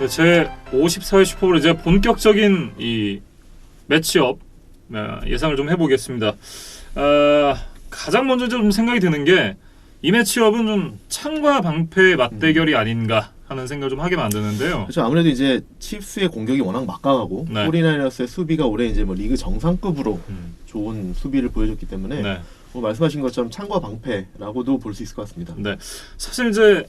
제 54회 슈퍼볼 이제 본격적인 이 매치업 예상을 좀 해보겠습니다. 가장 먼저 좀 생각이 드는 게 이 매치업은 좀 창과 방패의 맞대결이 아닌가 하는 생각을 좀 하게 만드는데요. 그렇죠. 아무래도 이제 칩스의 공격이 워낙 막강하고 네. 49에rs의 수비가 올해 이제 뭐 리그 정상급으로 좋은 수비를 보여줬기 때문에 네. 뭐 말씀하신 것처럼 창과 방패라고도 볼 수 있을 것 같습니다. 네. 사실 이제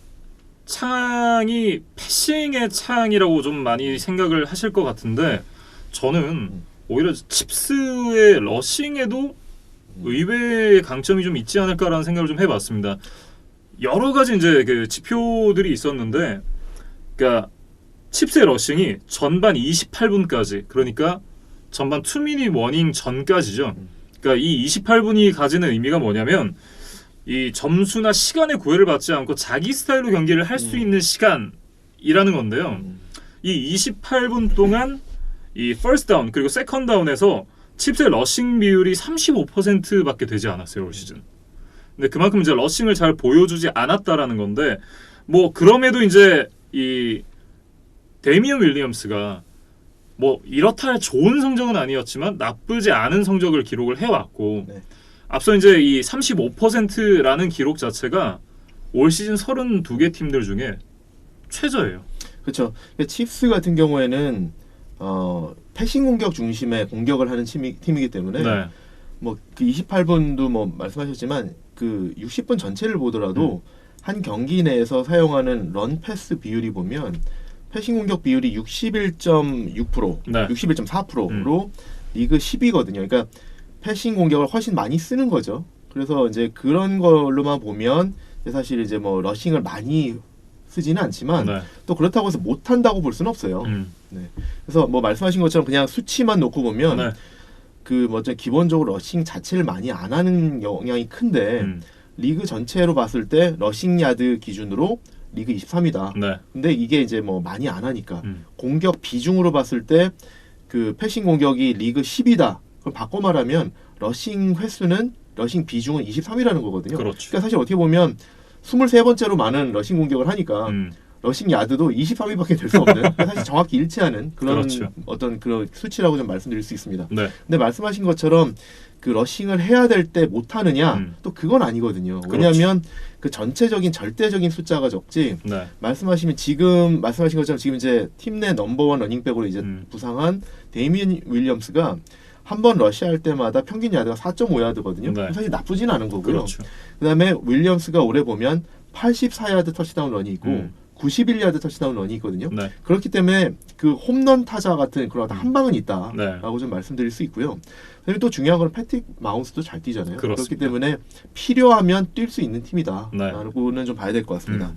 창이 패싱의 창이라고 좀 많이 생각을 하실 것 같은데 저는 오히려 칩스의 러싱에도 의외의 강점이 좀 있지 않을까라는 생각을 좀 해봤습니다. 여러 가지 이제 그 지표들이 있었는데, 그러니까 칩스의 러싱이 전반 28분까지, 그러니까 전반 2미닛 워닝 전까지죠. 그러니까 이 28분이 가지는 의미가 뭐냐면 이 점수나 시간의 구애를 받지 않고 자기 스타일로 경기를 할 수 있는 시간이라는 건데요. 이 28분 동안 이 퍼스트 다운 그리고 세컨드 다운에서 칩스의 러싱 비율이 35%밖에 되지 않았어요, 올 시즌. 근데 그만큼 이제 러싱을 잘 보여주지 않았다라는 건데, 뭐 그럼에도 이제 이 데미언 윌리엄스가 뭐 이렇다 할 좋은 성적은 아니었지만 나쁘지 않은 성적을 기록을 해왔고, 네. 앞서 이제 이 35%라는 기록 자체가 올 시즌 32개 팀들 중에 최저예요. 그렇죠. 칩스 같은 경우에는 패싱 공격 중심의 공격을 하는 팀이기 때문에 네. 뭐 그 28분도 뭐 말씀하셨지만 그 60분 전체를 보더라도 한 경기 내에서 사용하는 런 패스 비율이 보면 패싱 공격 비율이 61.6%, 네. 61.4%로 리그 10위거든요. 그러니까 패싱 공격을 훨씬 많이 쓰는 거죠. 그래서 이제 그런 걸로만 보면 사실 이제 뭐 러싱을 많이 쓰지는 않지만 네. 또 그렇다고 해서 못한다고 볼 수는 없어요. 네. 그래서 뭐 말씀하신 것처럼 그냥 수치만 놓고 보면 네. 그 뭐죠 기본적으로 러싱 자체를 많이 안 하는 영향이 큰데 리그 전체로 봤을 때 러싱 야드 기준으로 리그 23위다. 네. 근데 이게 이제 뭐 많이 안 하니까 공격 비중으로 봤을 때 그 패싱 공격이 리그 10위다. 그럼 바꿔 말하면 러싱 횟수는 러싱 비중은 23위라는 거거든요. 그렇죠. 그러니까 사실 어떻게 보면 23번째로 많은 러싱 공격을 하니까 러싱 야드도 23위밖에 될 수 없는 사실 정확히 일치하는 그런 그렇죠. 어떤 그런 수치라고 좀 말씀드릴 수 있습니다. 네. 근데 말씀하신 것처럼 그 러싱을 해야 될 때 못하느냐 또 그건 아니거든요. 왜냐하면 그 전체적인 절대적인 숫자가 적지 네. 지금 말씀하신 것처럼 지금 이제 팀 내 넘버원 러닝백으로 이제 부상한 데이미언 윌리엄스가 한 번 러시할 때마다 평균 야드가 4.5야드거든요. 네. 사실 나쁘진 않은 거고요. 그렇죠. 그다음에 윌리엄스가 올해 보면 84야드 터치다운 런이 있고 91야드 터치다운 런이 있거든요. 네. 그렇기 때문에 그 홈런 타자 같은 그런 한 방은 있다라고 네. 좀 말씀드릴 수 있고요. 그리고 또 중요한 건 패트릭 마운스도 잘 뛰잖아요. 그렇습니다. 그렇기 때문에 필요하면 뛸 수 있는 팀이다. 네. 라고는 좀 봐야 될 것 같습니다.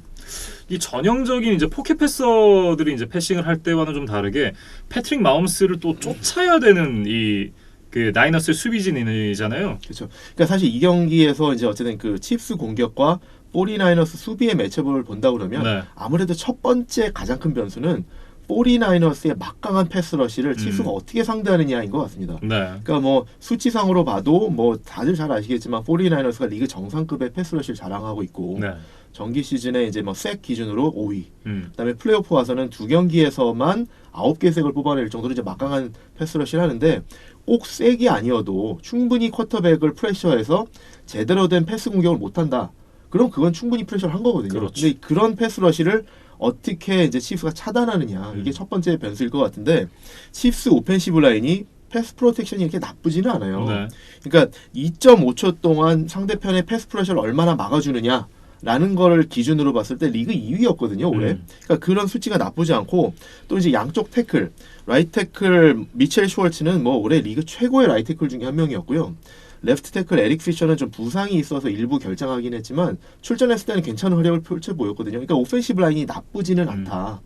이 전형적인 이제 포켓 패서들이 이제 패싱을 할 때와는 좀 다르게 패트릭 마홈스를 또 쫓아야 되는 이 그 나이너스의 수비진이잖아요. 그렇죠. 그러니까 사실 이 경기에서 이제 어쨌든 그 칩스 공격과 49ers 수비의 매치업을 본다 그러면 네. 아무래도 첫 번째 가장 큰 변수는 49ers의 막강한 패스러시를 칩스가 어떻게 상대하느냐인 것 같습니다. 네. 그러니까 뭐 수치상으로 봐도 뭐 다들 잘 아시겠지만 49ers가 리그 정상급의 패스러시를 자랑하고 있고 네. 정기 시즌에 이제 뭐 색 기준으로 5위. 그다음에 플레이오프 와서는 2경기에서만 9개 색을 뽑아낼 정도로 이제 막강한 패스러시를 하는데 꼭 색이 아니어도 충분히 쿼터백을 프레셔해서 제대로 된 패스 공격을 못 한다. 그럼 그건 충분히 프레셔를 한 거거든요. 그렇죠. 근데 그런 패스러시를 어떻게 이제 칩스가 차단하느냐. 이게 첫 번째 변수일 것 같은데 칩스 오펜시브 라인이 패스 프로텍션이 이렇게 나쁘지는 않아요. 네. 그러니까 2.5초 동안 상대편의 패스 프레셔를 얼마나 막아주느냐 라는 거를 기준으로 봤을 때 리그 2위였거든요 올해. 그러니까 그런 수치가 나쁘지 않고 또 이제 양쪽 태클 라이트 태클 미첼 슈월츠는 뭐 올해 리그 최고의 라이트 태클 중에 한 명이었고요. 레프트 태클 에릭 피셔는 좀 부상이 있어서 일부 결장하긴 했지만 출전했을 때는 괜찮은 활약을 펼쳐 보였거든요. 그러니까 오펜시브 라인이 나쁘지는 않다.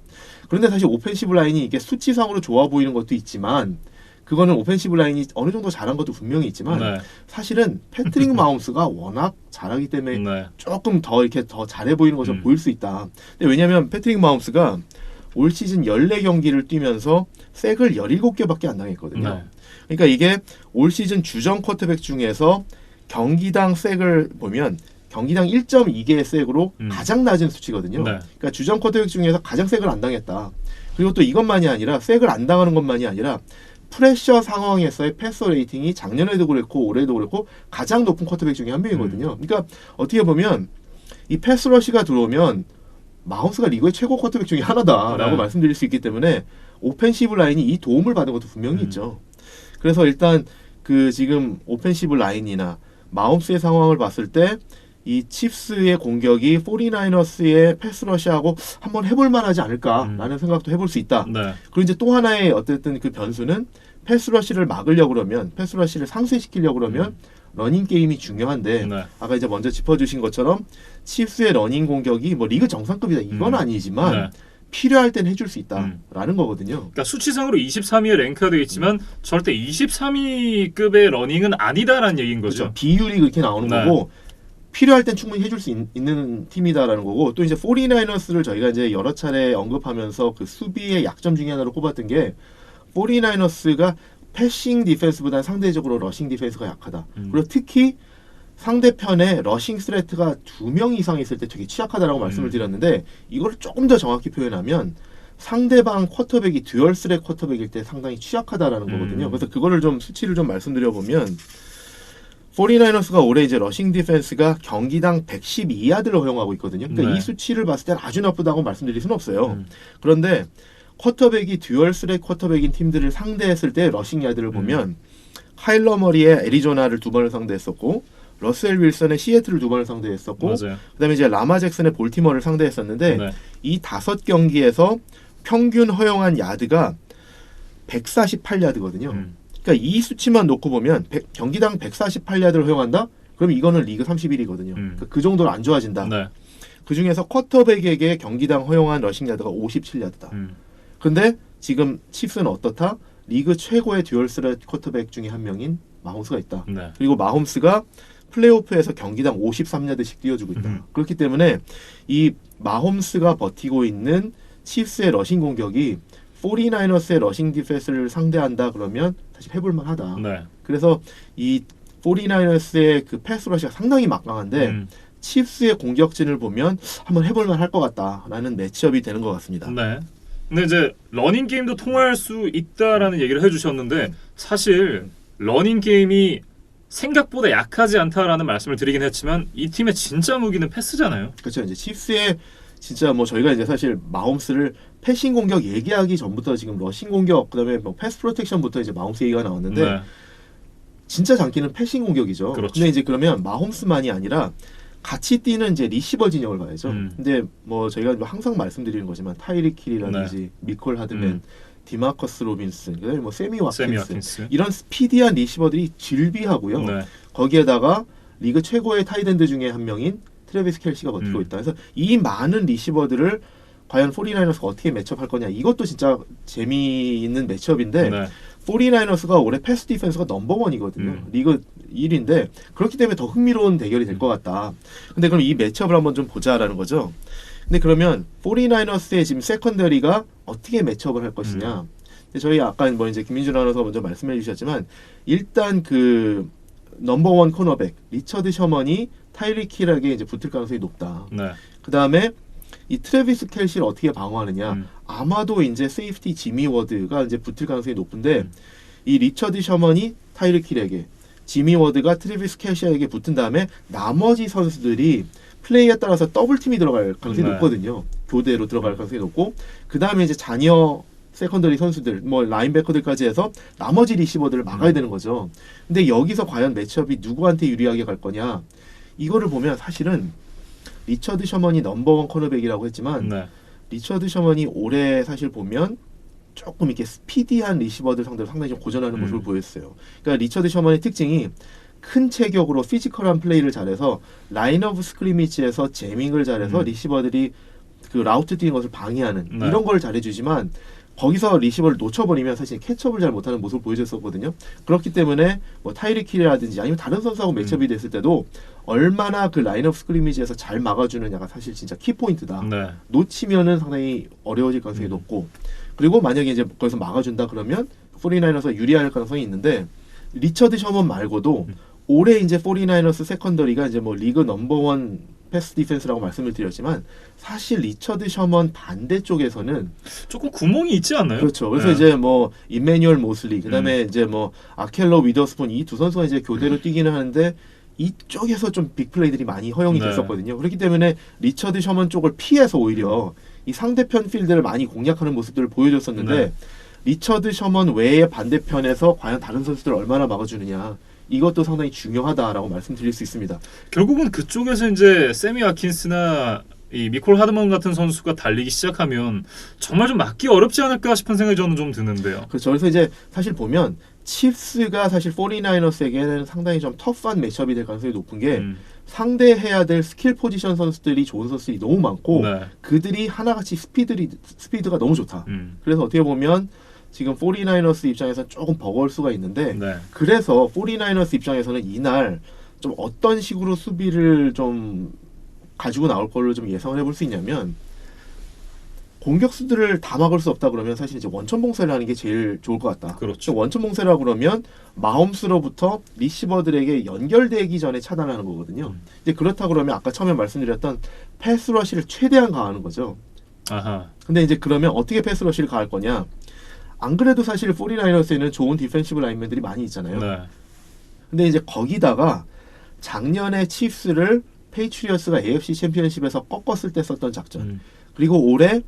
그런데 사실 오펜시브 라인이 이게 수치상으로 좋아 보이는 것도 있지만 그거는 오펜시브 라인이 어느 정도 잘한 것도 분명히 있지만 네. 사실은 패트릭 마홈스가 워낙 잘하기 때문에 네. 조금 더 이렇게 더 잘해 보이는 것처럼 보일 수 있다. 근데 왜냐하면 패트릭 마홈스가 올 시즌 14경기를 뛰면서 색을 17개밖에 안 당했거든요. 네. 그러니까 이게 올 시즌 주전 쿼터백 중에서 경기당 색을 보면 경기당 1.2개의 색으로 가장 낮은 수치거든요. 네. 그러니까 주전 쿼터백 중에서 가장 색을 안 당했다. 그리고 또 이것만이 아니라 색을 안 당하는 것만이 아니라 프레셔 상황에서의 패서 레이팅이 작년에도 그랬고 올해도 그랬고 가장 높은 쿼터백 중에 한 명이거든요. 그러니까 어떻게 보면 이 패스 러시가 들어오면 마홈스가 리그의 최고 쿼터백 중에 하나다라고 네. 말씀드릴 수 있기 때문에 오펜시브 라인이 이 도움을 받은 것도 분명히 있죠. 그래서 일단 그 지금 오펜시브 라인이나 마홈스의 상황을 봤을 때 이 칩스의 공격이 49어스의 패스 러시하고 한번 해볼 만하지 않을까라는 생각도 해볼 수 있다. 네. 그리고 이제 또 하나의 어쨌든 그 변수는 패스 러시를 막으려고 그러면 패스 러시를 상쇄시키려고 그러면 러닝 게임이 중요한데 네. 아까 이제 먼저 짚어주신 것처럼 칩스의 러닝 공격이 뭐 리그 정상급이다 이건 아니지만 네. 필요할 땐 해줄 수 있다라는 거거든요. 그러니까 수치상으로 23위에 랭크가 되어 있지만 절대 23위급의 러닝은 아니다라는 얘기인 거죠. 그렇죠. 비율이 그렇게 나오는 네. 거고 필요할 땐 충분히 해줄 수 있는 팀이다라는 거고 또 이제 49ers를 저희가 이제 여러 차례 언급하면서 그 수비의 약점 중에 하나로 꼽았던 게 49ers가 패싱 디펜스보다는 상대적으로 러싱 디펜스가 약하다. 그리고 특히 상대편에 러싱 스레트가 2명 이상 있을 때 되게 취약하다라고 말씀을 드렸는데 이걸 조금 더 정확히 표현하면 상대방 쿼터백이 듀얼 스렛 쿼터백일 때 상당히 취약하다라는 거거든요. 그래서 그거를 좀 수치를 좀 말씀드려보면 49ers가 올해 이제 러싱 디펜스가 경기당 112야드를 허용하고 있거든요. 그러니까 네. 이 수치를 봤을 때는 아주 나쁘다고 말씀드릴 수는 없어요. 그런데 쿼터백이 듀얼 스렛 쿼터백인 팀들을 상대했을 때 러싱 야드를 보면 카일러 머리의 애리조나를 2번을 상대했었고 러셀 윌슨의 시애틀을 2번을 상대했었고 맞아요. 그다음에 이제 라마 잭슨의 볼티머어를 상대했었는데 네. 이 5경기에서 평균 허용한 야드가 148야드거든요. 그러니까 이 수치만 놓고 보면 경기당 148야드를 허용한다? 그럼 이거는 리그 31위거든요. 그러니까 그 정도로 안 좋아진다. 네. 그 중에서 쿼터백에게 경기당 허용한 러싱 야드가 57야드다. 근데 지금 칩스는 어떻다? 리그 최고의 듀얼 스렛 쿼터백 중에 한 명인 마홈스가 있다. 네. 그리고 마홈스가 플레이오프에서 경기당 53야드씩 띄워주고 있다. 그렇기 때문에 이 마홈스가 버티고 있는 칩스의 러싱 공격이 49ers의 러싱 디펜스를 상대한다 그러면 사실 해볼만 하다. 네. 그래서 이 49ers의 그 패스 러시가 상당히 막강한데 칩스의 공격진을 보면 한번 해볼만 할 것 같다라는 매치업이 되는 것 같습니다. 네. 근데 이제 러닝 게임도 통할 수 있다라는 얘기를 해주셨는데 사실 러닝 게임이 생각보다 약하지 않다라는 말씀을 드리긴 했지만 이 팀의 진짜 무기는 패스잖아요. 그렇죠. 이제 칩스의 진짜 뭐 저희가 이제 사실 마홈스를 패싱 공격 얘기하기 전부터 지금 러싱 공격 그다음에 뭐 패스 프로텍션부터 이제 마홈스 얘기가 나왔는데 네. 진짜 장기는 패싱 공격이죠. 그렇죠. 근데 이제 그러면 마홈스만이 아니라 같이 뛰는 이제 리시버 진영을 봐야죠. 근데 뭐 저희가 항상 말씀드리는 거지만 타이릭 킬이라든지 미콜 하드맨, 디마커스 로빈슨, 그다음에 뭐 세미 와킨스 이런 스피디한 리시버들이 질비하고요. 네. 거기에다가 리그 최고의 타이든드 중에 한 명인 트래비스 켈시가 버티고 있다. 그래서 이 많은 리시버들을 과연 49ers가 어떻게 매치업할 거냐 이것도 진짜 재미있는 매치업인데 네. 49ers가 올해 패스 디펜스가 넘버원이거든요. 리그 1인데 그렇기 때문에 더 흥미로운 대결이 될 것 같다. 근데 그럼 이 매치업을 한번 좀 보자라는 거죠. 근데 그러면 49ers의 지금 세컨더리가 어떻게 매치업을 할 것이냐. 근데 저희 아까 뭐 이제 김민준 아나운서가 먼저 말씀해 주셨지만 일단 그 넘버원 코너백 리처드 셔먼이 타이릭 킬에게 이제 붙을 가능성이 높다. 네. 그 다음에 이 트래비스 켈시를 어떻게 방어하느냐. 아마도 이제 세이프티 지미 워드가 이제 붙을 가능성이 높은데 이 리처드 셔먼이 타이릭 킬에게 지미 워드가 트래비스 켈시에게 붙은 다음에 나머지 선수들이 플레이에 따라서 더블팀이 들어갈 가능성이 높거든요. 교대로 들어갈 가능성이 높고 그 다음에 이제 잔여 세컨더리 선수들, 뭐 라인베커들까지 해서 나머지 리시버들을 막아야 되는 거죠. 근데 여기서 과연 매치업이 누구한테 유리하게 갈 거냐? 이거를 보면 사실은 리처드 셔먼이 넘버원 코너백이라고 했지만 네. 리처드 셔먼이 올해 사실 보면 조금 이렇게 스피디한 리시버들 상대로 상당히 좀 고전하는 모습을 보였어요. 그러니까 리처드 셔먼의 특징이 큰 체격으로 피지컬한 플레이를 잘해서 라인 오브 스크리미지에서 제밍을 잘해서 리시버들이 그 라우트 뛰는 것을 방해하는 이런 걸 잘해주지만 거기서 리시버를 놓쳐버리면 사실 캐치업을 잘 못하는 모습을 보여줬었거든요. 그렇기 때문에 뭐 타이릭 킬이라든지 아니면 다른 선수하고 매치업이 됐을 때도 얼마나 그 라인업 스크리미지에서 잘 막아주느냐가 사실 진짜 키포인트다. 네. 놓치면은 상당히 어려워질 가능성이 높고 그리고 만약에 이제 거기서 막아준다 그러면 49ers가 유리할 가능성이 있는데 리처드 셔먼 말고도 올해 이제 49ers 세컨더리가 이제 뭐 리그 넘버원 패스 디펜스라고 말씀을 드렸지만 사실 리처드 셔먼 반대쪽에서는 조금 구멍이 있지 않나요? 그렇죠. 그래서 네. 이제 뭐 임매뉴얼 모슬리 그다음에 이제 뭐 아켈러 위더스폰 이 두 선수가 이제 교대로 뛰기는 하는데 이쪽에서 좀 빅플레이들이 많이 허용이 네. 됐었거든요. 그렇기 때문에 리처드 셔먼 쪽을 피해서 오히려 이 상대편 필드를 많이 공략하는 모습들을 보여줬었는데 네. 리처드 셔먼 외의 반대편에서 과연 다른 선수들을 얼마나 막아주느냐 이것도 상당히 중요하다라고 말씀드릴 수 있습니다. 결국은 그쪽에서 이제 세미 아킨스나 이 미콜 하드먼 같은 선수가 달리기 시작하면 정말 좀 막기 어렵지 않을까 싶은 생각이 저는 좀 드는데요. 그렇죠. 그래서 이제 사실 보면 칩스가 사실 49ers에게는 상당히 좀 터프한 매치업이 될 가능성이 높은 게 상대해야 될 스킬 포지션 선수들이 좋은 선수들이 너무 많고 네. 그들이 하나같이 스피드가 너무 좋다. 음. 그래서 어떻게 보면 지금 49ers 입장에서는 조금 버거울 수가 있는데 네. 그래서 49ers 입장에서는 이날 좀 어떤 식으로 수비를 좀 가지고 나올 걸로 좀 예상을 해볼 수 있냐면 공격수들을 다 막을 수 없다 그러면 사실 이제 원천 봉쇄를 하는 게 제일 좋을 것 같다. 그렇죠. 원천 봉쇄라 그러면 마홈스로부터 리시버들에게 연결되기 전에 차단하는 거거든요. 이제 그렇다 그러면 아까 처음에 말씀드렸던 패스 러시를 최대한 가하는 거죠. 아하. 근데 이제 그러면 어떻게 패스 러시를 가할 거냐? 안 그래도 사실 49ers에는 좋은 디펜시브 라인맨들이 많이 있잖아요. 네. 근데 이제 거기다가 작년에 칩스를 페이트리어스가 AFC 챔피언십에서 꺾었을 때 썼던 작전. 그리고 올해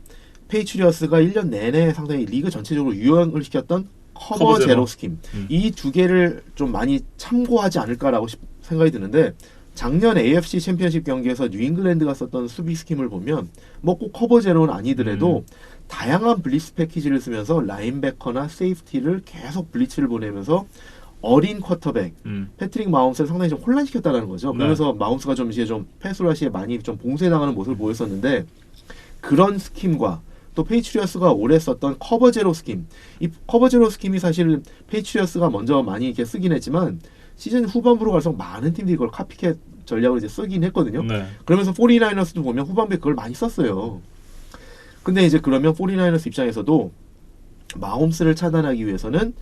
페이트리어스가 1년 내내 상당히 리그 전체적으로 유행을 시켰던 커버 제로 스킴. 이 두 개를 좀 많이 참고하지 않을까라고 생각이 드는데 작년 AFC 챔피언십 경기에서 뉴잉글랜드가 썼던 수비 스킴을 보면 뭐 꼭 커버 제로는 아니더라도 다양한 블리츠 패키지를 쓰면서 라인베커나 세이프티를 계속 블리츠를 보내면서 어린 쿼터백 패트릭 마홈스를 상당히 좀 혼란시켰다는 거죠. 그러면서 마홈스가 좀 이제 좀 패스러시에 많이 좀 봉쇄당하는 모습을 보였었는데 그런 스킴과 또 페이트리어스가 올해 썼던 커버 제로 스킴, 이 커버 제로 스킴이 사실 페이트리어스가 먼저 많이 이렇게 쓰긴 했지만 시즌 후반부로 갈수록 많은 팀들이 이걸 카피캣 전략으로 이제 쓰긴 했거든요. 네. 그러면서 49ers도 보면 후반부에 그걸 많이 썼어요. 근데 이제 그러면 49ers 입장에서도 마홈스를 차단하기 위해서는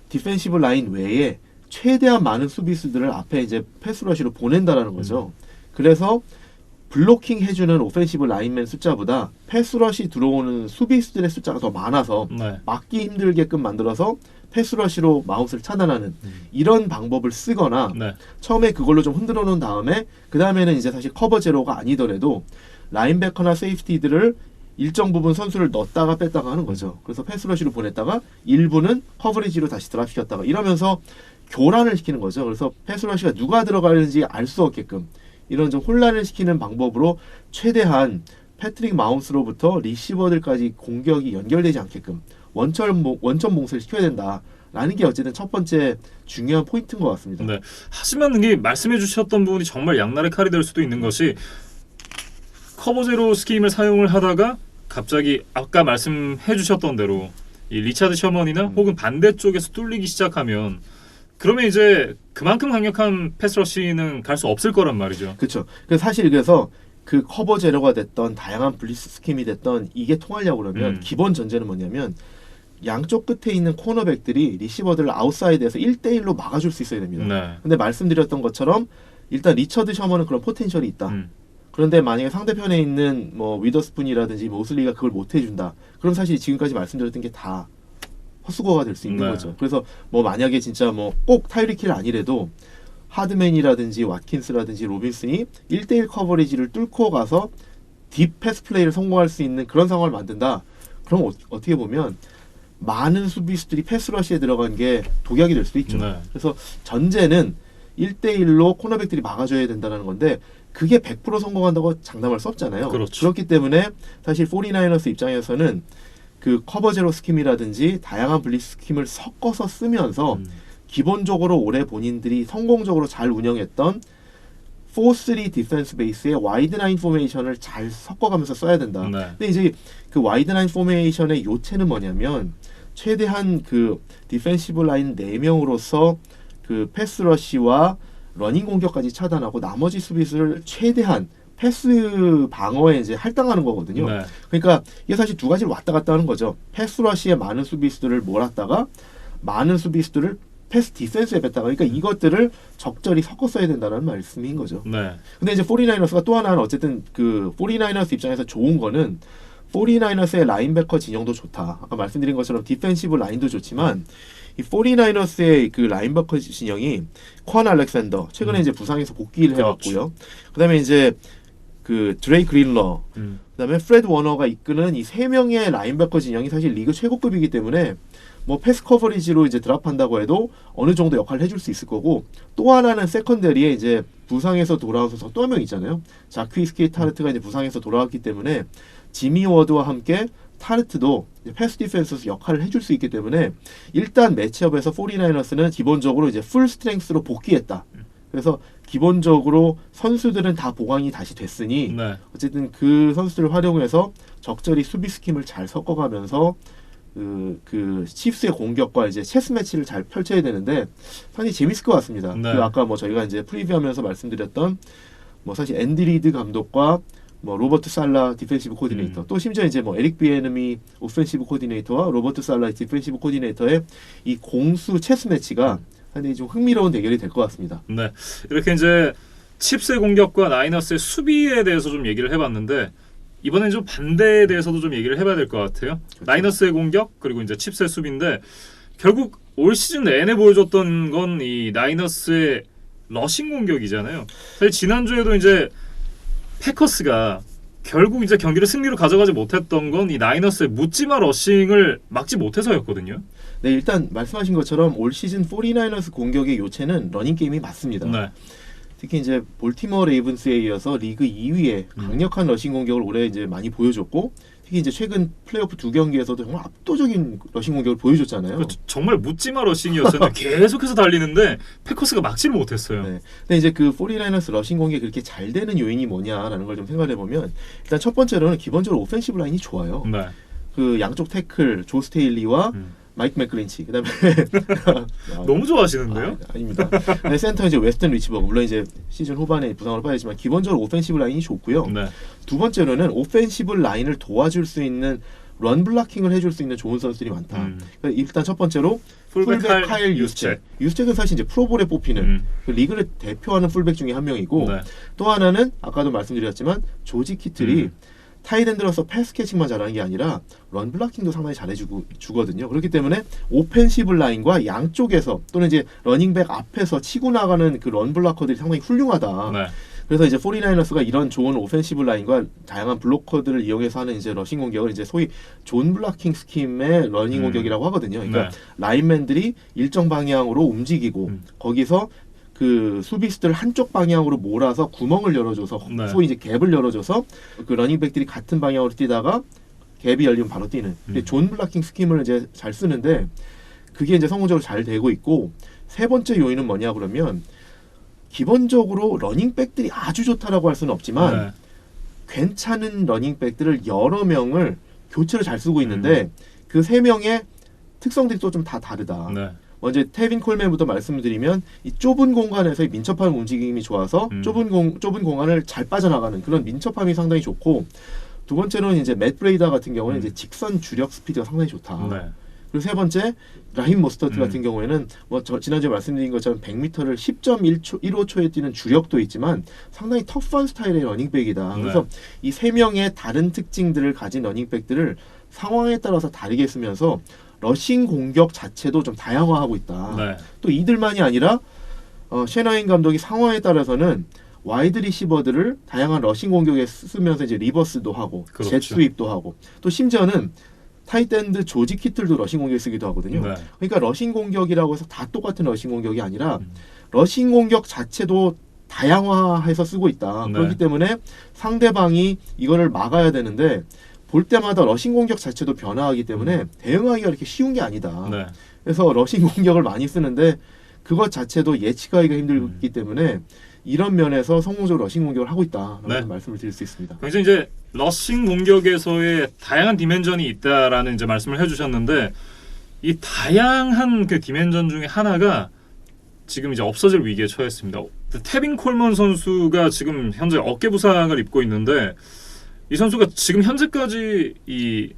디펜시브 라인 외에 최대한 많은 수비수들을 앞에 이제 패스러시로 보낸다라는 거죠. 그래서 블로킹 해주는 오펜시브 라인맨 숫자보다 패스러시 들어오는 수비수들의 숫자가 더 많아서 네. 막기 힘들게끔 만들어서 패스러시로 마우스를 차단하는 이런 방법을 쓰거나 네. 처음에 그걸로 좀 흔들어 놓은 다음에 그 다음에는 이제 사실 커버 제로가 아니더라도 라인베커나 세이프티들을 일정 부분 선수를 넣었다가 뺐다가 하는 거죠. 그래서 패스러시로 보냈다가 일부는 커버리지로 다시 드랍시켰다가 이러면서 교란을 시키는 거죠. 그래서 패스러시가 누가 들어가는지 알 수 없게끔 이런 좀 혼란을 시키는 방법으로 최대한 패트릭 마홈스로부터 리시버들까지 공격이 연결되지 않게끔 원천 봉쇄를 시켜야 된다라는 게 어쨌든 첫 번째 중요한 포인트인 것 같습니다. 네. 하지만 이게 말씀해 주셨던 부분이 정말 양날의 칼이 될 수도 있는 것이 커버 제로 스킴을 사용을 하다가 갑자기 아까 말씀해 주셨던 대로 이 리차드 셔먼이나 혹은 반대쪽에서 뚫리기 시작하면 그러면 이제 그만큼 강력한 패스러시는 갈 수 없을 거란 말이죠. 그렇죠. 사실 그래서 그 커버 제로가 됐던 다양한 블리스 스킴이 됐던 이게 통하려고 그러면 기본 전제는 뭐냐면 양쪽 끝에 있는 코너백들이 리시버들을 아웃사이드에서 1대1로 막아줄 수 있어야 됩니다. 네. 근데 말씀드렸던 것처럼 일단 리처드 셔먼은 그런 포텐셜이 있다. 그런데 만약에 상대편에 있는 뭐 위더스푼이라든지 모슬리가 그걸 못 해준다. 그럼 사실 지금까지 말씀드렸던 게 다 헛수고가 될 수 있는 네. 거죠. 그래서 뭐 만약에 진짜 뭐 꼭 타이리키 힐 아니래도 하드맨이라든지 왓킨스라든지 로빈슨이 1대1 커버리지를 뚫고 가서 딥 패스 플레이를 성공할 수 있는 그런 상황을 만든다. 그럼 어떻게 보면 많은 수비수들이 패스러시에 들어간 게 독약이 될 수도 있죠. 네. 그래서 전제는 1대1로 코너백들이 막아줘야 된다는 건데 그게 100% 성공한다고 장담할 수 없잖아요. 그렇죠. 그렇기 때문에 사실 49ers 입장에서는 그 커버 제로 스킴이라든지 다양한 블리스 스킴을 섞어서 쓰면서 기본적으로 올해 본인들이 성공적으로 잘 운영했던 4-3 디펜스 베이스의 와이드 라인 포메이션을 잘 섞어가면서 써야 된다. 네. 근데 이제 그 와이드 라인 포메이션의 요체는 뭐냐면 최대한 그 디펜시브 라인 4명으로서 그 패스 러시와 러닝 공격까지 차단하고 나머지 수비수를 최대한 패스 방어에 이제 할당하는 거거든요. 네. 그러니까 이게 사실 두 가지를 왔다 갔다 하는 거죠. 패스 러시에 많은 수비수들을 몰았다가 많은 수비수들을 패스 디펜스에 뺐다가 그러니까 이것들을 적절히 섞어 써야 된다는 말씀인 거죠. 네. 근데 이제 49ers가 또 하나는 어쨌든 그 49ers 입장에서 좋은 거는 49ers의 라인베커 진영도 좋다. 아까 말씀드린 것처럼 디펜시브 라인도 좋지만 이 49ers의 그 라인베커 진영이 권 알렉산더 최근에 이제 부상에서 복귀를 해왔고요. 그다음에 이제 그 드레이 그린러, 그다음에 프레드 워너가 이끄는 이 세 명의 라인베커 진영이 사실 리그 최고급이기 때문에 뭐 패스 커버리지로 이제 드랍한다고 해도 어느 정도 역할을 해줄 수 있을 거고 또 하나는 세컨더리에 이제 부상에서 돌아와서 또 한 명 있잖아요. 자퀴스키 타르트가 이제 부상에서 돌아왔기 때문에 지미 워드와 함께 타르트도 패스 디펜스 역할을 해줄 수 있기 때문에 일단 매치업에서 49ers는 기본적으로 이제 풀 스트렝스로 복귀했다. 그래서 기본적으로 선수들은 다 보강이 다시 됐으니 네. 어쨌든 그 선수들을 활용해서 적절히 수비 스킴을 잘 섞어가면서 그 칩스의 공격과 이제 체스 매치를 잘 펼쳐야 되는데 상당히 재밌을 것 같습니다. 네. 그 아까 뭐 저희가 이제 프리뷰하면서 말씀드렸던 뭐 사실 앤디 리드 감독과 뭐 로버트 살라 디펜시브 코디네이터 또 심지어 이제 뭐 에릭 비에너미 오펜시브 코디네이터와 로버트 살라 디펜시브 코디네이터의 이 공수 체스 매치가 상당히 좀 흥미로운 대결이 될 것 같습니다. 네. 이렇게 이제 칩스의 공격과 나이너스의 수비에 대해서 좀 얘기를 해봤는데 이번엔 좀 반대에 대해서도 좀 얘기를 해봐야 될 것 같아요. 그렇죠. 나이너스의 공격 그리고 이제 칩스의 수비인데 결국 올 시즌 내내 보여줬던 건 이 나이너스의 러싱 공격이잖아요. 사실 지난주에도 이제 패커스가 결국 이제 경기를 승리로 가져가지 못했던 건 이 나이너스의 묻지마 러싱을 막지 못해서였거든요. 네, 일단 말씀하신 것처럼 올 시즌 49ers 공격의 요체는 러닝 게임이 맞습니다. 네. 특히 이제 볼티모어 레이븐스에 이어서 리그 2위의 강력한 러싱 공격을 올해 이제 많이 보여줬고 특히 이제 최근 플레이오프 2경기에서도 정말 압도적인 러싱 공격을 보여줬잖아요. 정말 묻지마 러싱이었잖아요. 계속해서 달리는데 패커스가 막지를 못했어요. 네. 근데 이제 그 49ers 러싱 공격이 그렇게 잘 되는 요인이 뭐냐라는 걸 좀 생각해 보면 일단 첫 번째로는 기본적으로 오펜시브 라인이 좋아요. 네. 그 양쪽 태클 조 스테일리와 마이크 맥클린치 그다음에 너무 좋아하시는데요? 아닙니다. 네, 센터 이제 웨스턴 리치버그 물론 이제 시즌 후반에 부상으로 빠지지만 기본적으로 오펜시브 라인이 좋고요. 네. 두 번째로는 오펜시브 라인을 도와줄 수 있는 런 블락킹을 해줄 수 있는 좋은 선수들이 많다. 그러니까 일단 첫 번째로 풀백 카일 유스책. 유스책은 사실 이제 프로볼에 뽑히는 그 리그를 대표하는 풀백 중에 한 명이고 네. 또 하나는 아까도 말씀드렸지만 조지 키틀이 타이드엔드로서 패스 캐칭만 잘하는 게 아니라 런 블락킹도 상당히 잘해주거든요. 그렇기 때문에 오펜시브 라인과 양쪽에서 또는 이제 러닝백 앞에서 치고 나가는 그 런 블락커들이 상당히 훌륭하다. 네. 그래서 이제 49ers가 이런 좋은 오펜시브 라인과 다양한 블로커들을 이용해서 하는 이제 러싱 공격을 이제 소위 존 블락킹 스킴의 러닝 공격이라고 하거든요. 그러니까 네. 라인맨들이 일정 방향으로 움직이고 거기서 그 수비수들 한쪽 방향으로 몰아서 구멍을 열어줘서 네. 소위 이제 갭을 열어줘서 그 러닝백들이 같은 방향으로 뛰다가 갭이 열리면 바로 뛰는 존 블락킹 스킴을 이제 잘 쓰는데 그게 이제 성공적으로 잘 되고 있고 세 번째 요인은 뭐냐 그러면 기본적으로 러닝백들이 아주 좋다라고 할 수는 없지만 네. 괜찮은 러닝백들을 여러 명을 교체를 잘 쓰고 있는데 그 세 명의 특성들이 또 좀 다 다르다. 네. 먼저 테빈 콜맨부터 말씀드리면 이 좁은 공간에서의 민첩한 움직임이 좋아서 좁은 공간을 잘 빠져나가는 그런 민첩함이 상당히 좋고 두 번째로는 이제 맷 브레이더 같은 경우는 이제 직선 주력 스피드가 상당히 좋다. 네. 그리고 세 번째 라힌 모스터트 같은 경우에는 뭐 지난주에 말씀드린 것처럼 100m를 10.15초에 뛰는 주력도 있지만 상당히 터프한 스타일의 러닝백이다. 네. 그래서 이 세 명의 다른 특징들을 가진 러닝백들을 상황에 따라서 다르게 쓰면서 러싱 공격 자체도 좀 다양화하고 있다. 네. 또 이들만이 아니라 셰너인 감독이 상황에 따라서는 와이드 리시버들을 다양한 러싱 공격에 쓰면서 이제 리버스도 하고 그렇죠. 젯 스윕도 하고 또 심지어는 타이트엔드 조지 키틀도 러싱 공격에 쓰기도 하거든요. 네. 그러니까 러싱 공격이라고 해서 다 똑같은 러싱 공격이 아니라 러싱 공격 자체도 다양화해서 쓰고 있다. 네. 그렇기 때문에 상대방이 이거를 막아야 되는데 볼 때마다 러싱 공격 자체도 변화하기 때문에 대응하기가 그렇게 쉬운 게 아니다. 네. 그래서 러싱 공격을 많이 쓰는데 그것 자체도 예측하기가 힘들기 때문에 이런 면에서 성공적으로 러싱 공격을 하고 있다라는 네. 말씀을 드릴 수 있습니다. 그래서 이제 러싱 공격에서의 다양한 디멘전이 있다라는 이제 말씀을 해주셨는데 이 다양한 그 디멘전 중에 하나가 지금 이제 없어질 위기에 처했습니다. 테빈 콜먼 선수가 지금 현재 어깨 부상을 입고 있는데 이 선수가 지금 현재까지 이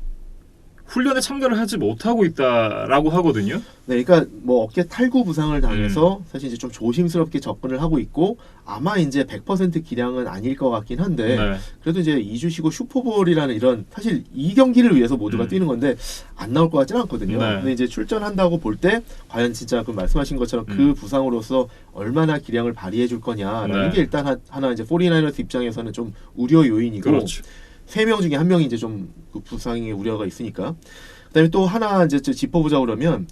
훈련에 참가를 하지 못하고 있다라고 하거든요. 네, 그러니까 뭐 어깨 탈구 부상을 당해서 사실 이제 좀 조심스럽게 접근을 하고 있고 아마 이제 100% 기량은 아닐 것 같긴 한데 네. 그래도 이제 2주 쉬고 슈퍼볼이라는 이런 사실 이 경기를 위해서 모두가 뛰는 건데 안 나올 것 같지는 않거든요. 네. 근데 이제 출전한다고 볼 때 과연 진짜 그 말씀하신 것처럼 그 부상으로서 얼마나 기량을 발휘해 줄 거냐라는 네. 게 일단 하나 이제 49ers 입장에서는 좀 우려 요인이고 그렇죠. 3명 중에 1명이 이제 좀 그 부상의 우려가 있으니까. 그다음에 또 하나 이제 짚어보자 그러면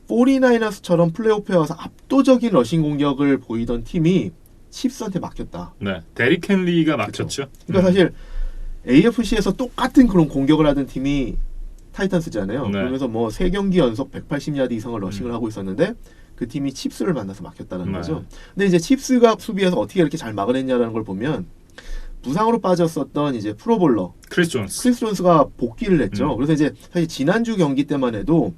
49ers처럼 플레이오프에 와서 압도적인 러싱 공격을 보이던 팀이 칩스한테 맡겼다. 네. 데릭 헨리가 막혔죠. 그러니까 사실 AFC에서 똑같은 그런 공격을 하던 팀이 타이탄스잖아요. 네. 그러면서 뭐 3경기 연속 180야드 이상을 러싱을 하고 있었는데 그 팀이 칩스를 만나서 막혔다는 네. 거죠. 근데 이제 칩스가 수비에서 어떻게 이렇게 잘 막아냈냐라는 걸 보면 부상으로 빠졌었던 이제 프로볼러 크리스 존스. 크리스 존스가 복귀를 했죠. 그래서 이제 사실 지난주 경기 때만 해도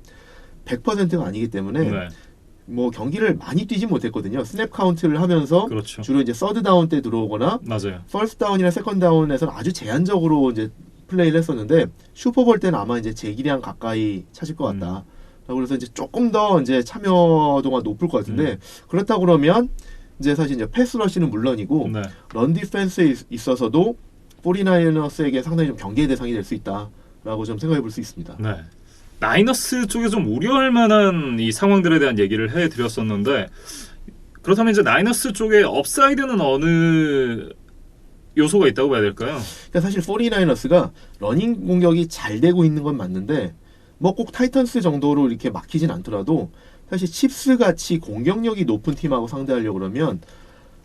100%가 아니기 때문에 네. 뭐 경기를 많이 뛰지 못했거든요. 스냅 카운트를 하면서 그렇죠. 주로 이제 서드 다운 때 들어오거나 맞아요. 퍼스트 다운이나 세컨드 다운에서는 아주 제한적으로 이제 플레이를 했었는데 슈퍼볼 때는 아마 이제 제기량 가까이 차실 것 같다. 그래서 이제 조금 더 이제 참여도가 높을 것 같은데 그렇다 그러면 이제 사실 이제 패스 러시는 물론이고 네. 런 디펜스에 있어서도 49ers에게 상당히 좀 경계의 대상이 될 수 있다라고 좀 생각해 볼 수 있습니다. 네. 나이너스 쪽에 좀 우려할 만한 이 상황들에 대한 얘기를 해드렸었는데 그렇다면 이제 나이너스 쪽에 업사이드는 어느 요소가 있다고 봐야 될까요? 그러니까 사실 49ers가 러닝 공격이 잘 되고 있는 건 맞는데 뭐 꼭 타이탄스 정도로 이렇게 막히진 않더라도 사실 칩스 같이 공격력이 높은 팀하고 상대하려고 그러면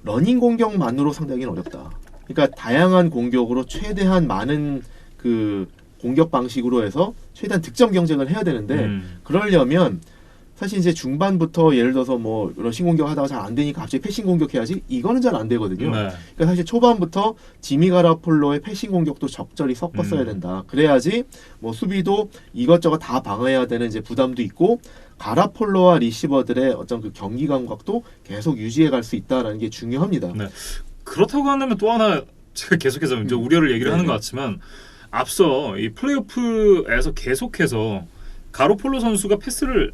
러닝 공격만으로 상대하기는 어렵다. 그러니까 다양한 공격으로 최대한 많은 그 공격 방식으로 해서 최대한 득점 경쟁을 해야 되는데 그러려면 사실 이제 중반부터 예를 들어서 뭐 러싱 공격하다가 잘 안 되니까 갑자기 패싱 공격해야지 이거는 잘 안 되거든요. 네. 그러니까 사실 초반부터 지미 가라폴로의 패싱 공격도 적절히 섞었어야 된다. 그래야지 뭐 수비도 이것저것 다 방어해야 되는 이제 부담도 있고 가라폴로와 리시버들의 어떤 그 경기 감각도 계속 유지해 갈 수 있다라는 게 중요합니다. 네. 그렇다고 한다면 또 하나 제가 계속해서 이제 우려를 얘기를 하는 것 같지만 앞서 이 플레이오프에서 계속해서 가로폴로 선수가 패스를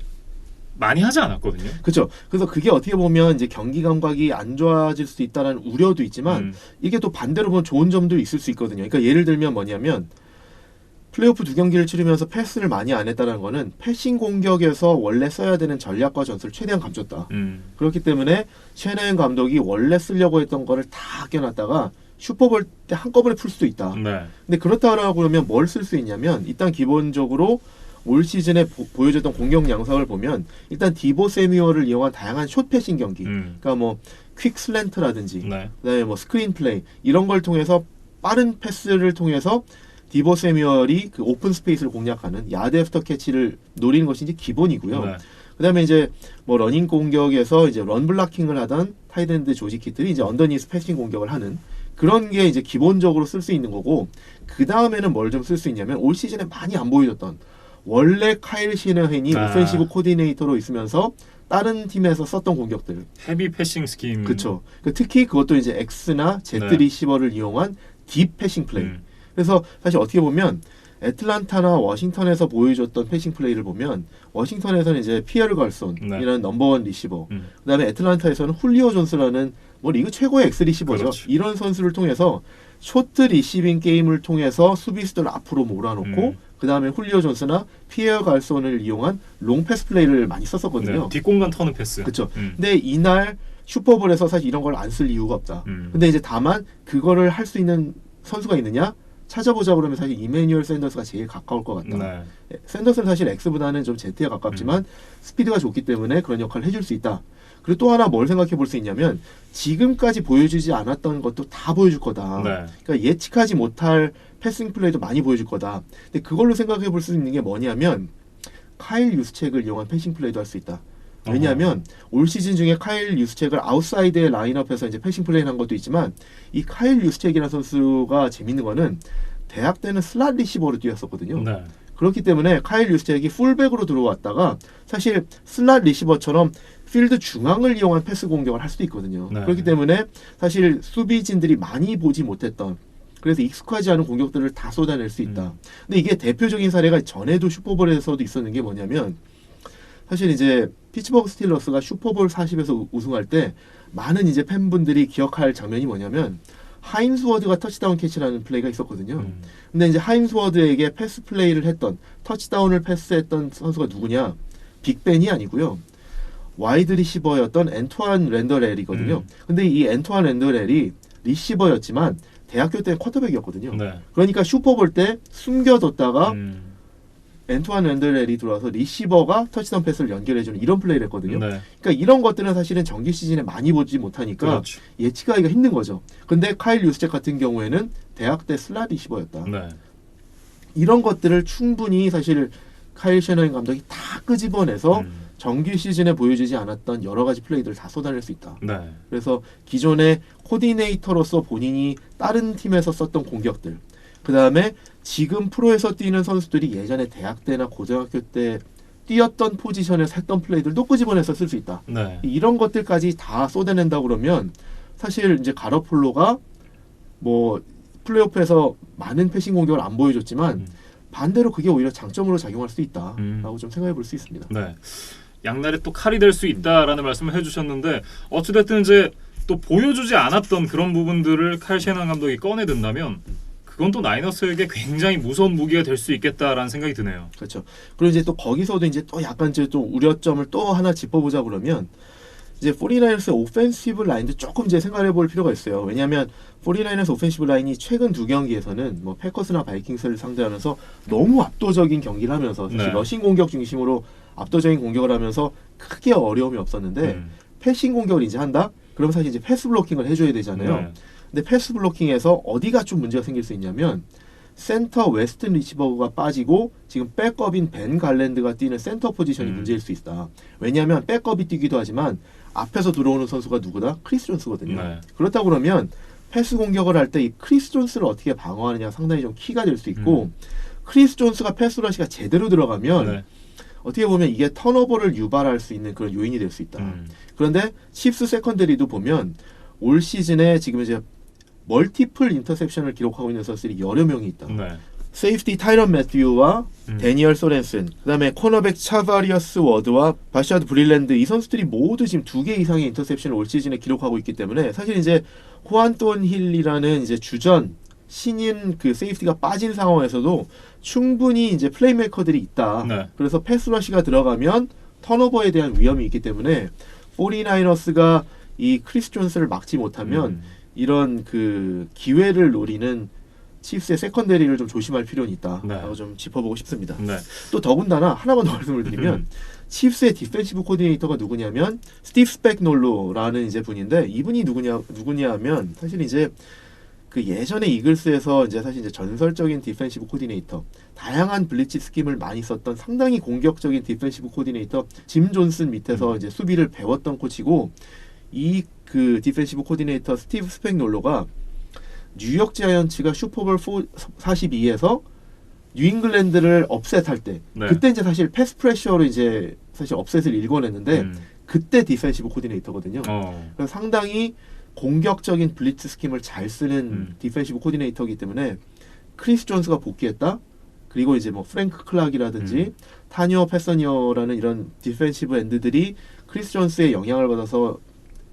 많이 하지 않았거든요. 그렇죠. 그래서 그게 어떻게 보면 이제 경기 감각이 안 좋아질 수도 있다는 우려도 있지만 이게 또 반대로 보면 좋은 점도 있을 수 있거든요. 그러니까 예를 들면 뭐냐면 플레이오프 2경기를 치르면서 패스를 많이 안 했다는 거는 패싱 공격에서 원래 써야 되는 전략과 전술을 최대한 감췄다. 그렇기 때문에 셰나연 감독이 원래 쓰려고 했던 거를 다 아껴놨다가 슈퍼볼 때 한꺼번에 풀 수도 있다. 네. 근데 그렇다고 그러면 뭘 쓸 수 있냐면 일단 기본적으로 올 시즌에 보여줬던 공격 양상을 보면 일단 디보 세뮤얼을 이용한 다양한 숏 패싱 경기, 그러니까 뭐 퀵 슬랜트라든지, 네. 그다음에 뭐 스크린 플레이 이런 걸 통해서 빠른 패스를 통해서 디보 세뮤얼이 그 오픈 스페이스를 공략하는 야드 애프터 캐치를 노리는 것이 이제 기본이고요. 네. 그다음에 이제 뭐 러닝 공격에서 이제 런 블락킹을 하던 타이드엔드 조지 키틀이 이제 언더니스 패싱 공격을 하는 그런 게 이제 기본적으로 쓸 수 있는 거고 그 다음에는 뭘 좀 쓸 수 있냐면 올 시즌에 많이 안 보여줬던 원래 카일 시너헨이 오펜시브 코디네이터로 있으면서 다른 팀에서 썼던 공격들. 헤비 패싱 스킨. 그렇죠. 특히 그것도 이제 X나 Z 네. 리시버를 이용한 딥 패싱 플레이. 그래서 사실 어떻게 보면 애틀란타나 워싱턴에서 보여줬던 패싱 플레이를 보면 워싱턴에서는 이제 피에르 갈손이라는 넘버원 리시버, 그다음에 애틀란타에서는 훌리오 존스라는 뭐 리그 최고의 X 리시버죠. 그렇죠. 이런 선수를 통해서 쇼트 리시빙 게임을 통해서 수비수들 앞으로 몰아놓고 그다음에 훌리오 존스나 피에르 갈손을 이용한 롱 패스 플레이를 많이 썼었거든요. 네. 뒷공간 터는 패스. 그렇죠. 근데 이날 슈퍼볼에서 사실 이런 걸 안 쓸 이유가 없다. 근데 이제 다만 그거를 할 수 있는 선수가 있느냐? 찾아보자 그러면 사실 이메뉴얼 샌더스가 제일 가까울 것 같다. 네. 샌더스는 사실 X보다는 좀 Z에 가깝지만 스피드가 좋기 때문에 그런 역할을 해줄 수 있다. 그리고 또 하나 뭘 생각해 볼 수 있냐면 지금까지 보여주지 않았던 것도 다 보여줄 거다. 네. 그러니까 예측하지 못할 패싱 플레이도 많이 보여줄 거다. 근데 그걸로 생각해 볼 수 있는 게 뭐냐면 카일 유스책을 이용한 패싱 플레이도 할 수 있다. 왜냐하면 올 시즌 중에 카일 유스책을 아웃사이드의 라인업에서 이제 패싱 플레이를 한 것도 있지만 이 카일 유스책이라는 선수가 재밌는 거는 대학 때는 슬롯 리시버로 뛰었었거든요. 네. 그렇기 때문에 카일 유스책이 풀백으로 들어왔다가 사실 슬롯 리시버처럼 필드 중앙을 이용한 패스 공격을 할 수도 있거든요. 네. 그렇기 때문에 사실 수비진들이 많이 보지 못했던 그래서 익숙하지 않은 공격들을 다 쏟아낼 수 있다. 근데 이게 대표적인 사례가 전에도 슈퍼볼에서도 있었는 게 뭐냐면 사실 이제 피츠버그 스틸러스가 슈퍼볼 40에서 우승할 때 많은 이제 팬분들이 기억할 장면이 뭐냐면 하인스워드가 터치다운 캐치라는 플레이가 있었거든요. 근데 이제 하인스워드에게 패스 플레이를 했던 터치다운을 패스했던 선수가 누구냐? 빅벤이 아니고요. 와이드 리시버였던 앤투안 랜더렐이거든요. 근데 이 앤투안 랜더렐이 리시버였지만 대학교 때는 쿼터백이었거든요. 네. 그러니까 슈퍼볼 때 숨겨뒀다가 앤투안 랜더렐이 들어와서 리시버가 터치다운 패스를 연결해주는 이런 플레이를 했거든요. 네. 그러니까 이런 것들은 사실은 정규 시즌에 많이 보지 못하니까 그렇죠. 예측하기가 힘든 거죠. 근데 카일 유스잭 같은 경우에는 대학 때 슬라 리시버였다. 네. 이런 것들을 충분히 사실 카일 셔너인 감독이 다 끄집어내서 정규 시즌에 보여주지 않았던 여러 가지 플레이들을 다 쏟아낼 수 있다. 네. 그래서 기존의 코디네이터로서 본인이 다른 팀에서 썼던 공격들, 그 다음에 지금 프로에서 뛰는 선수들이 예전에 대학 때나 고등학교 때 뛰었던 포지션에서 했던 플레이들도 끄집어내서 쓸 수 있다. 네. 이런 것들까지 다 쏟아낸다 그러면 사실 이제 가로폴로가 뭐 플레이오프에서 많은 패싱 공격을 안 보여줬지만 반대로 그게 오히려 장점으로 작용할 수 있다라고 좀 생각해 볼 수 있습니다. 네. 양날에 또 칼이 될 수 있다라는 말씀을 해주셨는데 어찌됐든 이제 또 보여주지 않았던 그런 부분들을 칼 셰넌 감독이 꺼내든다면 그건 또 나이너스에게 굉장히 무서운 무기가 될 수 있겠다라는 생각이 드네요. 그렇죠. 그리고 이제 또 거기서도 이제 또 약간 이제 좀 우려점을 또 하나 짚어보자 그러면 이제 49ers의 오펜시브 라인도 조금 이제 생각해 볼 필요가 있어요. 왜냐하면 49ers 오펜시브 라인이 최근 두 경기에서는 뭐 패커스나 바이킹스를 상대하면서 너무 압도적인 경기를 하면서 사실 네. 러싱 공격 중심으로 압도적인 공격을 하면서 크게 어려움이 없었는데 패싱 공격을 이제 한다? 그럼 사실 이제 패스 블로킹을 해줘야 되잖아요. 네. 근데 패스 블로킹에서 어디가 좀 문제가 생길 수 있냐면 센터 웨스튼 리시버가 빠지고 지금 백업인 벤 갈랜드가 뛰는 센터 포지션이 문제일 수 있다. 왜냐하면 백업이 뛰기도 하지만 앞에서 들어오는 선수가 누구다? 크리스 존스거든요. 네. 그렇다 그렇다 그러면 패스 공격을 할 때 이 크리스 존스를 어떻게 방어하느냐 상당히 좀 키가 될 수 있고 크리스 존스가 패스 러시가 제대로 들어가면 네. 어떻게 보면 이게 턴오버를 유발할 수 있는 그런 요인이 될 수 있다. 그런데 칩스 세컨더리도 보면 올 시즌에 지금 이제 멀티플 인터셉션을 기록하고 있는 선수들이 여러 명이 있다. 네. 세이프티 타이런 매튜와 데니얼 소렌슨, 그다음에 코너백 차바리어스 워드와 바샤드 브릴랜드 이 선수들이 모두 지금 2개 이상의 인터셉션을 올 시즌에 기록하고 있기 때문에 사실 이제 호안돈 힐이라는 이제 주전 신인 그 세이프티가 빠진 상황에서도 충분히 이제 플레이메이커들이 있다. 네. 그래서 패스러시가 들어가면 턴오버에 대한 위험이 있기 때문에 49ers가 이 크리스 존스를 막지 못하면 이런 그 기회를 노리는 칩스의 세컨데리를 좀 조심할 필요는 있다라고 네. 좀 짚어보고 싶습니다. 네. 또 더군다나 하나만 더 말씀을 드리면 칩스의 디펜시브 코디네이터가 누구냐면 스티브 스펙놀로라는 이제 분인데 이분이 누구냐 하면 사실 이제 그 예전에 이글스에서 이제 사실 이제 전설적인 디펜시브 코디네이터, 다양한 블리츠 스킴을 많이 썼던 상당히 공격적인 디펜시브 코디네이터 짐 존슨 밑에서 이제 수비를 배웠던 코치고 이 그 디펜시브 코디네이터 스티브 스펙놀로가 뉴욕 자이언츠가 슈퍼볼 42에서 뉴잉글랜드를 업셋할 때 네. 그때 이제 사실 패스 프레셔로 이제 사실 업셋을 일궈냈는데 그때 디펜시브 코디네이터거든요. 그래서 상당히 공격적인 블리츠 스킴을 잘 쓰는 디펜시브 코디네이터이기 때문에 크리스 존스가 복귀했다. 그리고 이제 뭐 프랭크 클락이라든지 타니어 패서니어라는 이런 디펜시브 엔드들이 크리스 존스의 영향을 받아서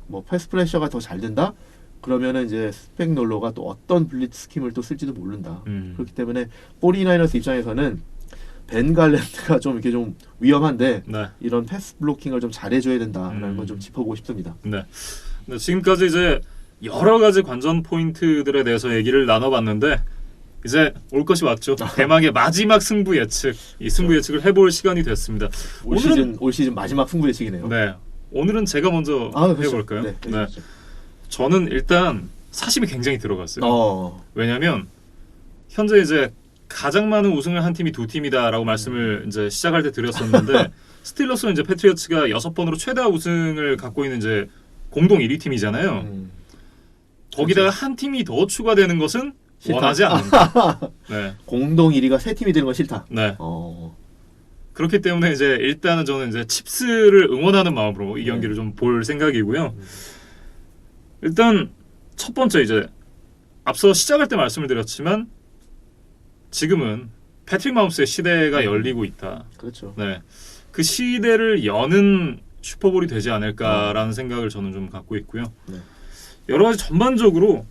뭐 패스 프레셔가 더 잘 된다. 그러면은 이제 스펙놀로가 또 어떤 블리츠 스킴을 또 쓸지도 모른다. 그렇기 때문에 49ers의 입장에서는 벤 갈랜드가 좀 이렇게 좀 위험한데 네. 이런 패스 블로킹을 좀 잘해줘야 된다라는 건 좀 짚어보고 싶습니다. 네. 네. 지금까지 이제 여러 가지 관전 포인트들에 대해서 얘기를 나눠봤는데 이제 올 것이 왔죠. 대망의 마지막 승부 예측. 이 승부 예측을 해볼 시간이 됐습니다. 올 시즌 마지막 승부 예측이네요. 네. 오늘은 제가 먼저 그렇죠. 해볼까요? 네. 네. 저는 일단 사심이 굉장히 들어갔어요. 왜냐하면 현재 이제 가장 많은 우승을 한 팀이 두 팀이다라고 말씀을 이제 시작할 때 드렸었는데 스틸러스는 이제 패트리어츠가 6번으로 최다 우승을 갖고 있는 이제 공동 1위 팀이잖아요. 거기다가 한 팀이 더 추가되는 것은 싫다. 원하지 않는다. 네. 공동 1위가 세 팀이 되는 건 싫다. 네. 그렇기 때문에 이제 일단은 저는 이제 칩스를 응원하는 마음으로 이 경기를 좀 볼 생각이고요. 일단 첫 번째 이제 앞서 시작할 때 말씀을 드렸지만 지금은 패트릭 마홈스의 시대가 열리고 있다. 그렇죠. 네, 그 시대를 여는 슈퍼볼이 되지 않을까라는 생각을 저는 좀 갖고 있고요. 네. 여러 가지 전반적으로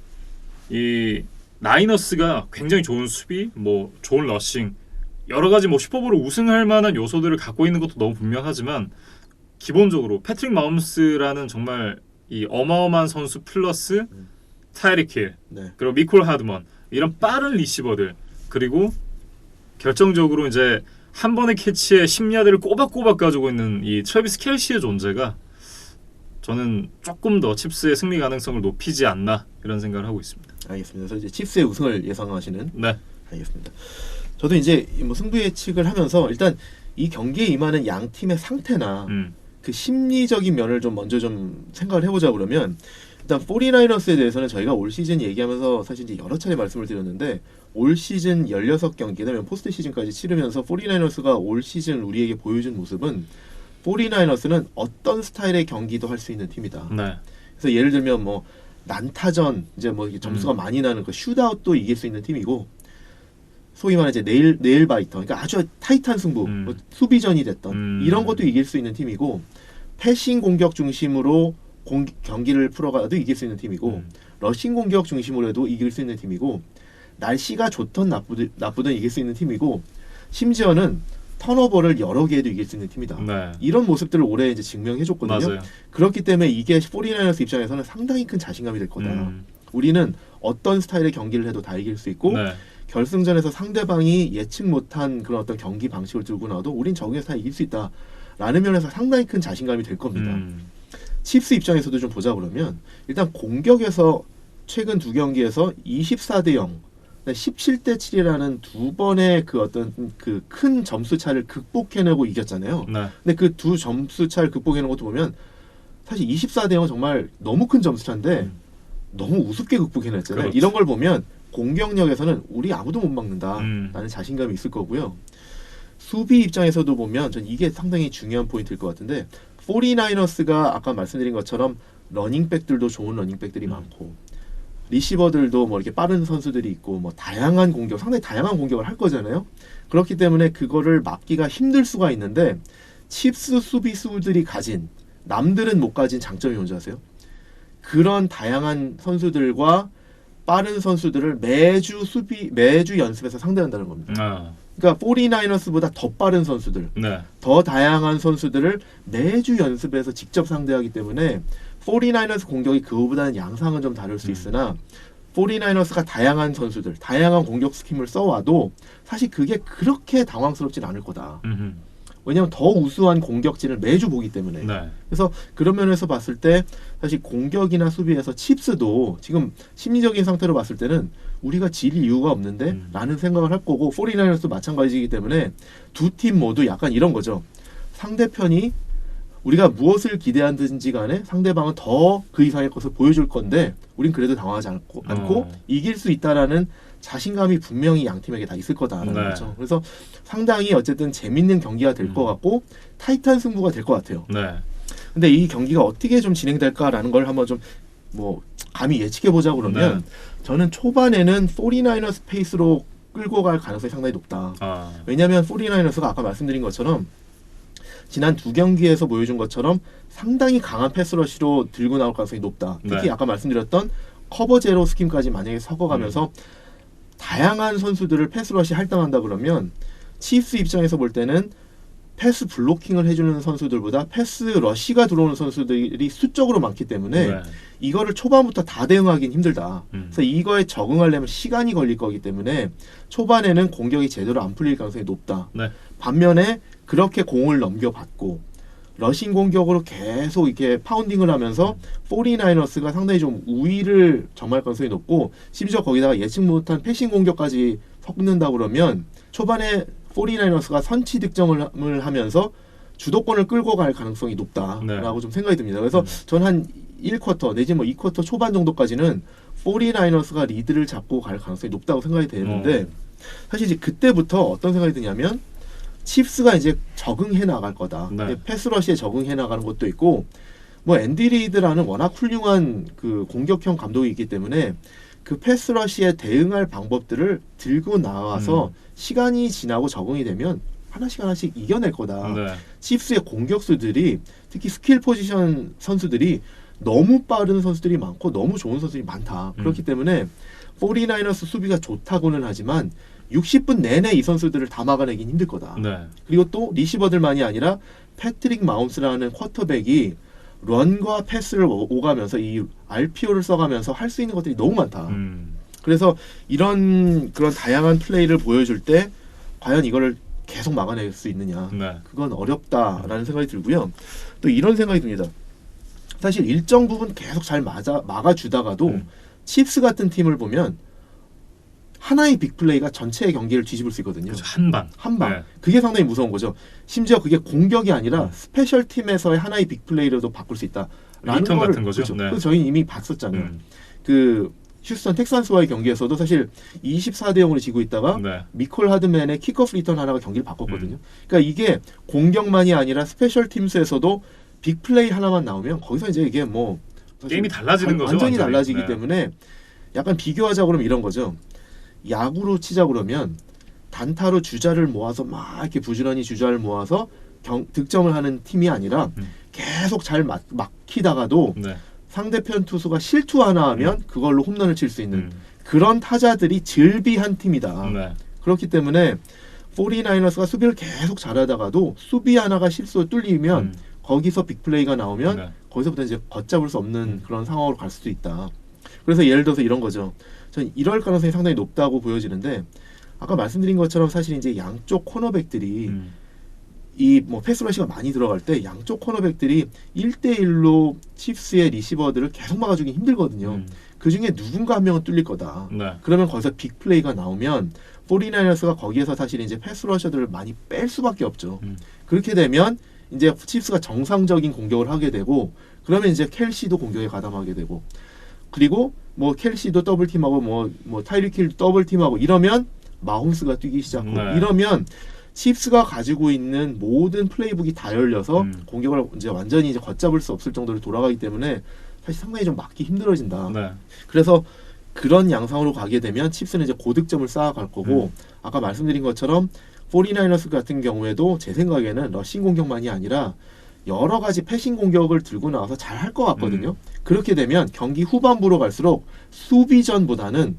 이 나이너스가 굉장히 좋은 수비, 뭐 좋은 러싱, 여러 가지 뭐 슈퍼볼을 우승할 만한 요소들을 갖고 있는 것도 너무 분명하지만 기본적으로 패트릭 마홈스라는 정말 이 어마어마한 선수 플러스 타이릭 힐, 네. 그리고 미콜 하드먼 이런 빠른 리시버들, 그리고 결정적으로 이제 한 번의 캐치에 10야드를 꼬박꼬박 가지고 있는 이 트래비스 켈시의 존재가 저는 조금 더 칩스의 승리 가능성을 높이지 않나 이런 생각을 하고 있습니다. 알겠습니다. 그래서 이제 칩스의 우승을 예상하시는. 네. 알겠습니다. 저도 이제 뭐 승부 예측을 하면서 일단 이 경기에 임하는 양 팀의 상태나 그 심리적인 면을 좀 먼저 좀 생각을 해보자 그러면 일단 49ers에 대해서는 저희가 올 시즌 얘기하면서 사실 이제 여러 차례 말씀을 드렸는데 올 시즌 16경기 그다음에 포스트 시즌까지 치르면서 49ers가 올 시즌 우리에게 보여준 모습은 49ers는 어떤 스타일의 경기도 할 수 있는 팀이다. 네. 그래서 예를 들면 뭐 난타전 이제 뭐 이렇게 점수가 많이 나는 그 슛아웃도 이길 수 있는 팀이고 소위 말해 이제 네일 바이터 그러니까 아주 타이트한 승부 뭐 수비전이 됐던 이런 것도 이길 수 있는 팀이고 패싱 공격 중심으로 경기를 풀어가도 이길 수 있는 팀이고 러싱 공격 중심으로 해도 이길 수 있는 팀이고 날씨가 좋든 나쁘든 이길 수 있는 팀이고 심지어는 턴오버를 여러 개 해도 이길 수 있는 팀이다. 네. 이런 모습들을 올해 이제 증명해줬거든요. 맞아요. 그렇기 때문에 이게 49ers 입장에서는 상당히 큰 자신감이 될 거다. 우리는 어떤 스타일의 경기를 해도 다 이길 수 있고 네. 결승전에서 상대방이 예측 못한 그런 어떤 경기 방식을 들고 나와도 우린 적응해서 다 이길 수 있다라는 면에서 상당히 큰 자신감이 될 겁니다. 칩스 입장에서도 좀 보자 그러면 일단 공격에서 최근 두 경기에서 24대 0, 17대 7이라는 두 번의 그 어떤 그 큰 점수 차를 극복해내고 이겼잖아요. 네. 근데 그 두 점수 차를 극복해내는 것도 보면 사실 24대 0은 정말 너무 큰 점수 차인데 너무 우습게 극복해냈잖아요. 그렇죠. 이런 걸 보면 공격력에서는 우리 아무도 못 막는다 라는 자신감이 있을 거고요. 수비 입장에서도 보면 전 이게 상당히 중요한 포인트일 것 같은데 49ers가 아까 말씀드린 것처럼 러닝백들도 좋은 러닝백들이 많고 리시버들도 뭐 이렇게 빠른 선수들이 있고 뭐 다양한 공격, 상당히 다양한 공격을 할 거잖아요. 그렇기 때문에 그거를 막기가 힘들 수가 있는데 칩스 수비수들이 가진 남들은 못 가진 장점이 뭔지 아세요? 그런 다양한 선수들과 빠른 선수들을 매주 연습에서 상대한다는 겁니다. 그러니까 49ers보다 더 빠른 선수들, 네. 더 다양한 선수들을 매주 연습에서 직접 상대하기 때문에 49ers 공격이 그거보다는 양상은 좀 다를 수 있으나 49ers가 다양한 선수들, 다양한 공격 스킴을 써와도 사실 그게 그렇게 당황스럽진 않을 거다. 왜냐하면 더 우수한 공격진을 매주 보기 때문에. 네. 그래서 그런 면에서 봤을 때 사실 공격이나 수비에서 칩스도 지금 심리적인 상태로 봤을 때는 우리가 질 이유가 없는데 라는 생각을 할 거고 49ers도 마찬가지이기 때문에 두 팀 모두 약간 이런 거죠. 상대편이 우리가 무엇을 기대하든지 간에 상대방은 더 그 이상의 것을 보여줄 건데 우린 그래도 당황하지 않고 이길 수 있다라는 자신감이 분명히 양 팀에게 다 있을 거다라는 네. 거죠. 그래서 상당히 어쨌든 재밌는 경기가 될 것 같고 타이트한 승부가 될 것 같아요. 네. 근데 이 경기가 어떻게 좀 진행될까라는 걸 한번 좀 뭐 감히 예측해 보자 그러면 저는 초반에는 49ers 페이스로 끌고 갈 가능성이 상당히 높다. 왜냐하면 49ers가 아까 말씀드린 것처럼 지난 두 경기에서 보여준 것처럼 상당히 강한 패스러시로 들고 나올 가능성이 높다. 특히 네. 아까 말씀드렸던 커버 제로 스킴까지 만약에 섞어가면서 다양한 선수들을 패스러시 할당한다 그러면 치프스 입장에서 볼 때는 패스 블로킹을 해주는 선수들보다 패스 러시가 들어오는 선수들이 수적으로 많기 때문에 네. 이거를 초반부터 다 대응하기는 힘들다. 그래서 이거에 적응하려면 시간이 걸릴 거기 때문에 초반에는 공격이 제대로 안 풀릴 가능성이 높다. 네. 반면에 그렇게 공을 넘겨받고 러싱 공격으로 계속 이렇게 파운딩을 하면서 49ers가 상당히 좀 우위를 점할 가능성이 높고 심지어 거기다가 예측 못한 패싱 공격까지 섞는다 그러면 초반에 49ers가 선취 득점을 하면서 주도권을 끌고 갈 가능성이 높다라고 네. 좀 생각이 듭니다. 그래서 전 한 1쿼터 내지 뭐 2쿼터 초반 정도까지는 49ers가 리드를 잡고 갈 가능성이 높다고 생각이 되는데 사실 이제 그때부터 어떤 생각이 드냐면 칩스가 이제 적응해 나갈 거다. 네. 패스러시에 적응해 나가는 것도 있고 뭐 앤디 리드라는 워낙 훌륭한 그 공격형 감독이 있기 때문에 그 패스러시에 대응할 방법들을 들고 나와서 시간이 지나고 적응이 되면 하나씩 이겨낼 거다. 네. 칩스의 공격수들이 특히 스킬 포지션 선수들이 너무 빠른 선수들이 많고 너무 좋은 선수들이 많다. 그렇기 때문에 49ers 수비가 좋다고는 하지만 60분 내내 이 선수들을 다 막아내긴 힘들 거다. 네. 그리고 또 리시버들만이 아니라 패트릭 마홈스라는 쿼터백이 런과 패스를 오가면서 이 RPO를 써가면서 할 수 있는 것들이 너무 많다. 그래서 이런 그런 다양한 플레이를 보여줄 때 과연 이거를 계속 막아낼 수 있느냐. 네. 그건 어렵다라는 생각이 들고요. 또 이런 생각이 듭니다. 사실 일정 부분 계속 잘 막아주다가도 칩스 같은 팀을 보면 하나의 빅플레이가 전체의 경기를 뒤집을 수 있거든요. 그렇죠. 한 방. 네. 그게 상당히 무서운 거죠. 심지어 그게 공격이 아니라 스페셜 팀에서의 하나의 빅플레이로도 바꿀 수 있다. 리턴 같은 거죠. 그렇죠. 네. 그래서 저희는 이미 봤었잖아요. 그 휴스턴 텍산스와의 경기에서도 사실 24대 0으로 지고 있다가 네. 미콜 하드맨의 킥오프 리턴 하나가 경기를 바꿨거든요. 그러니까 이게 공격만이 아니라 스페셜 팀스에서도 빅플레이 하나만 나오면 거기서 이제 이게 뭐 게임이 달라지는 거죠. 완전히 달라지기 네. 때문에 약간 비교하자 그러면 이런 거죠. 야구로 치자 그러면 단타로 주자를 모아서 막 이렇게 부지런히 주자를 모아서 득점을 하는 팀이 아니라 계속 잘 막히다가도 네. 상대편 투수가 실투 하나 하면 그걸로 홈런을 칠 수 있는 그런 타자들이 즐비한 팀이다. 네. 그렇기 때문에 49ers가 수비를 계속 잘하다가도 수비 하나가 실수로 뚫리면 거기서 빅플레이가 나오면 네. 거기서부터 이제 걷잡을 수 없는 그런 상황으로 갈 수도 있다. 그래서 예를 들어서 이런 거죠. 저는 이럴 가능성이 상당히 높다고 보여지는데 아까 말씀드린 것처럼 사실 이제 양쪽 코너백들이 이 뭐 패스러시가 많이 들어갈 때 양쪽 코너백들이 1대1로 칩스의 리시버들을 계속 막아주기 힘들거든요. 그 중에 누군가 한 명은 뚫릴 거다. 네. 그러면 거기서 빅플레이가 나오면 49ers가 거기에서 사실 이제 패스러셔들을 많이 뺄 수밖에 없죠. 그렇게 되면 이제 칩스가 정상적인 공격을 하게 되고 그러면 이제 켈시도 공격에 가담하게 되고 그리고 뭐 켈시도 더블팀하고 뭐 타이리ክ 힐도 더블팀하고 이러면 마홈스가 뛰기 시작하고 네. 이러면 칩스가 가지고 있는 모든 플레이북이 다 열려서 공격을 이제 완전히 이제 걷잡을 수 없을 정도로 돌아가기 때문에 사실 상당히 좀 막기 힘들어진다. 네. 그래서 그런 양상으로 가게 되면 칩스는 이제 고득점을 쌓아갈 거고 아까 말씀드린 것처럼 49ers 같은 경우에도 제 생각에는 러싱 공격만이 아니라 여러 가지 패싱 공격을 들고 나와서 잘 할 것 같거든요. 그렇게 되면 경기 후반부로 갈수록 수비전보다는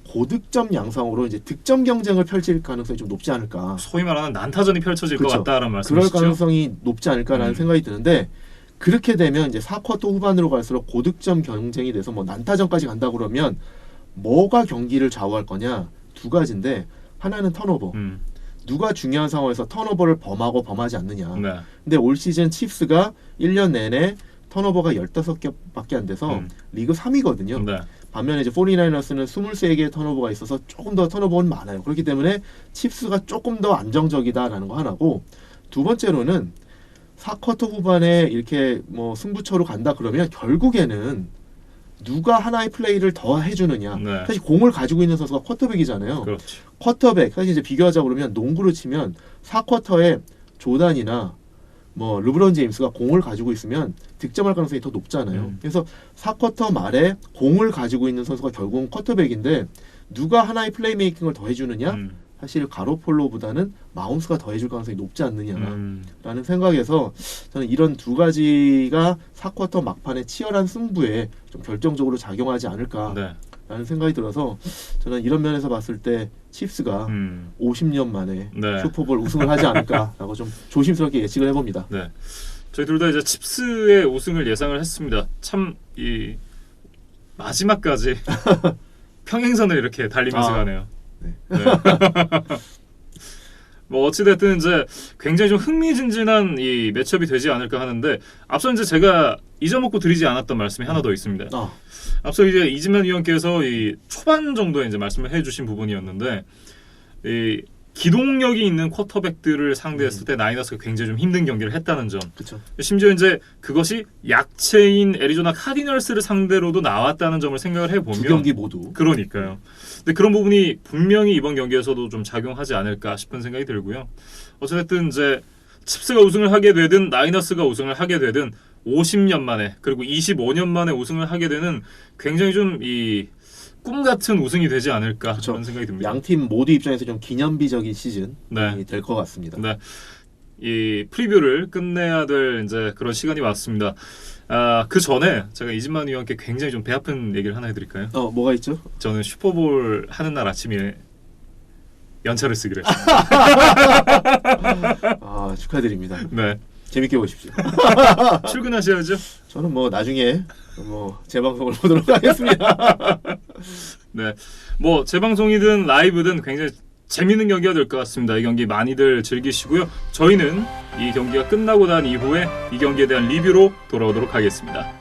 고득점 양상으로 이제 득점 경쟁을 펼칠 가능성이 좀 높지 않을까. 소위 말하는 난타전이 펼쳐질 그렇죠. 것 같다라는 말씀이시죠. 그럴 가능성이 높지 않을까라는 생각이 드는데 그렇게 되면 이제 4쿼터 후반으로 갈수록 고득점 경쟁이 돼서 뭐 난타전까지 간다 그러면 뭐가 경기를 좌우할 거냐 두 가지인데 하나는 턴오버. 누가 중요한 상황에서 턴오버를 범하고 범하지 않느냐. 네. 근데 올 시즌 칩스가 1년 내내 턴오버가 15개밖에 안 돼서 리그 3위거든요. 네. 반면에 이제 49ers는 23개의 턴오버가 있어서 조금 더 턴오버는 많아요. 그렇기 때문에 칩스가 조금 더 안정적이다라는 거 하나고 두 번째로는 4쿼터 후반에 이렇게 뭐 승부처로 간다 그러면 결국에는 누가 하나의 플레이를 더 해주느냐. 네. 사실 공을 가지고 있는 선수가 쿼터백이잖아요. 그렇죠. 쿼터백 사실 이제 비교하자 그러면 농구로 치면 4쿼터에 조단이나 뭐 르브론 제임스가 공을 가지고 있으면 득점할 가능성이 더 높잖아요. 그래서 4쿼터 말에 공을 가지고 있는 선수가 결국은 쿼터백인데 누가 하나의 플레이메이킹을 더 해주느냐? 사실 가로폴로보다는 마홈스가 더 해줄 가능성이 높지 않느냐라는 생각에서 저는 이런 두 가지가 4쿼터 막판에 치열한 승부에 좀 결정적으로 작용하지 않을까라는 네. 생각이 들어서 저는 이런 면에서 봤을 때 칩스가 50년 만에 네. 슈퍼볼 우승을 하지 않을까라고 좀 조심스럽게 예측을 해봅니다. 네. 저희 둘 다 이제 칩스의 우승을 예상을 했습니다. 참 이 마지막까지 평행선을 이렇게 달리면서 가네요. 네. 네. 뭐 어찌됐든 이제 굉장히 좀 흥미진진한 이 매치업이 되지 않을까 하는데 앞서 이제 제가 잊어먹고 드리지 않았던 말씀이 하나 더 있습니다. 앞서 이제 이진만 위원께서 이 초반 정도에 이제 말씀을 해주신 부분이었는데 이 기동력이 있는 쿼터백들을 상대했을 때 나이너스가 굉장히 좀 힘든 경기를 했다는 점. 그쵸. 심지어 이제 그것이 약체인 애리조나 카디널스를 상대로도 나왔다는 점을 생각을 해보면 두 경기 모두. 그러니까요. 근데 그런 부분이 분명히 이번 경기에서도 좀 작용하지 않을까 싶은 생각이 들고요. 어쨌든 이제 칩스가 우승을 하게 되든 나이너스가 우승을 하게 되든 50년 만에 그리고 25년 만에 우승을 하게 되는 굉장히 좀 이 꿈 같은 우승이 되지 않을까 그쵸. 그런 생각이 듭니다. 양 팀 모두 입장에서 좀 기념비적인 시즌이 네. 될 것 같습니다. 네. 이 프리뷰를 끝내야 될 이제 그런 시간이 왔습니다. 그 전에 제가 이진만 위원께 굉장히 좀 배 아픈 얘기를 하나 해드릴까요? 뭐가 있죠? 저는 슈퍼볼 하는 날 아침에 연차를 쓰기로 했어요. 축하드립니다. 네. 재밌게 보십시오. 출근하셔야죠. 저는 뭐 나중에 재방송을 보도록 하겠습니다. 네. 뭐 재방송이든 라이브든 굉장히 재밌는 경기가 될 것 같습니다. 이 경기 많이들 즐기시고요. 저희는 이 경기가 끝나고 난 이후에 이 경기에 대한 리뷰로 돌아오도록 하겠습니다.